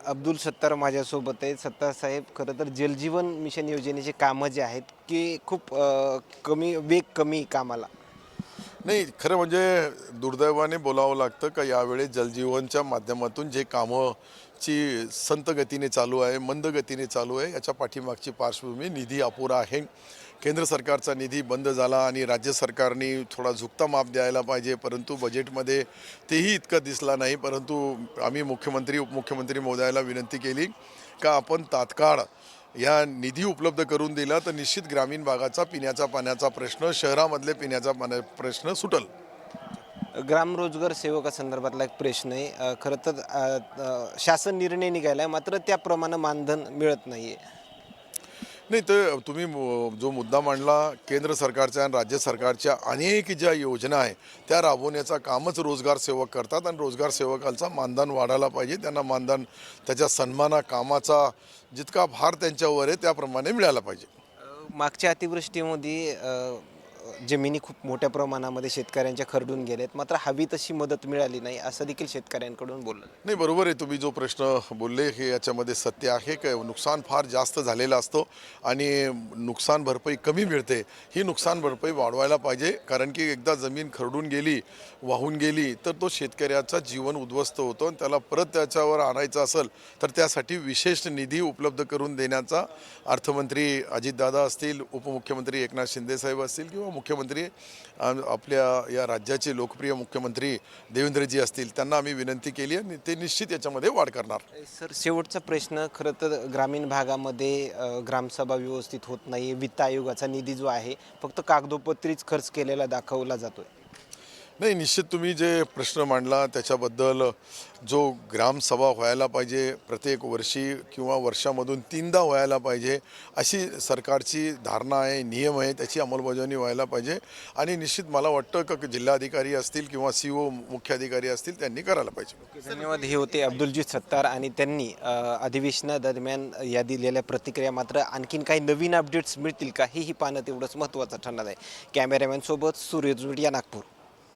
अब्दुल सत्तार माझ्यासोबत आहेत. सत्तार साहेब, खरं तर जलजीवन मिशन योजनेची कामं जी आहेत की खूप वेग कमी कामाला. नाही, खरं म्हणजे दुर्दैवाने बोलावं लागतं का यावेळेस जलजीवनच्या माध्यमातून जे कामाची संत गतीने चालू आहे, मंद गतीने चालू आहे, याच्या पाठीमागची पार्श्वभूमी निधी अपुरा आहे. केंद्र सरकारचा निधी बंद झाला आणि राज्य सरकारने थोडा झुकता माप द्यायला पाहिजे, परंतु बजेटमध्ये तेही इतकं दिसला नाही. परंतु आम्ही मुख्यमंत्री उपमुख्यमंत्री महोदयाला विनंती केली का आपण तात्काळ या निधी उपलब्ध करून दिला तर निश्चित ग्रामीण भागाचा पिण्याचा पाण्याचा प्रश्न, शहरामधले पिण्याचा प्रश्न सुटल. ग्राम रोजगार सेवकासंदर्भातला एक प्रश्न आहे. खरं तर शासन निर्णय निघाला आहे, मात्र त्याप्रमाणे मानधन मिळत नाही आहे. नाही, तर तुम्ही जो मुद्दा मांडला, केंद्र सरकारच्या आणि राज्य सरकारच्या अनेक ज्या योजना आहे त्या राबवण्याचा कामच रोजगार सेवक करतात आणि रोजगार सेवकांचा मानधन वाढायला पाहिजे. त्यांना मानधन त्याच्या सन्माना कामाचा जितका भार त्यांच्यावर आहे त्याप्रमाणे मिळायला पाहिजे. मागच्या अतिवृष्टीमध्ये जमिनी खूप मोठ्या प्रमाणामध्ये शेतकऱ्यांच्या खरडून गेल्यात, मात्र हवी तशी मदत मिळाली नाही असं देखील शेतकऱ्यांकडून बोललं. नाही, बरोबर आहे. तुम्ही जो प्रश्न बोलले हे याच्यामध्ये सत्य आहे की नुकसान फार जास्त झालेलं असतो आणि नुकसान भरपाई कमी मिळते. ही नुकसान भरपाई वाढवायला पाहिजे, कारण की एकदा जमीन खरडून गेली, वाहून गेली तर तो शेतकऱ्याचा जीवन उद्ध्वस्त होतो आणि त्याला परत त्याच्यावर आणायचं असेल तर त्यासाठी विशेष निधी उपलब्ध करून देण्याचा अर्थमंत्री अजितदादा असतील, उपमुख्यमंत्री एकनाथ शिंदेसाहेब असतील किंवा मुख्यमंत्री आपल्या या राज्याचे लोकप्रिय मुख्यमंत्री देवेंद्रजी असतील, त्यांना आम्ही विनंती केली आणि ते निश्चित याच्यामध्ये वाढ करणार. सर, शेवटचा प्रश्न. खरं तर ग्रामीण भागामध्ये ग्रामसभा व्यवस्थित होत नाही. वित्त आयोगाचा निधी जो आहे फक्त कागदोपत्रीच खर्च केलेला दाखवला जातोय. नाही, निश्चित तुम्ही जे प्रश्न मांडला त्याच्याबद्दल जो ग्रामसभा व्हायला पाहिजे प्रत्येक वर्षी किंवा वर्षामधून 3दा व्हायला पाहिजे अशी सरकारची धारणा आहे, नियम आहे, त्याची अंमलबजावणी व्हायला पाहिजे आणि निश्चित मला वाटतं की जिल्हाधिकारी असतील किंवा CO मुख्याधिकारी असतील त्यांनी करायला पाहिजे. धन्यवाद. हे होते अब्दुलजीत सत्तार आणि त्यांनी अधिवेशनादरम्यान या दिलेल्या प्रतिक्रिया. मात्र आणखीन काही नवीन अपडेट्स मिळतील का हेही पाहणं तेवढंच महत्त्वाचं ठरणार आहे. कॅमेरामॅन सोबत सूर्यज मीडिया, नागपूर.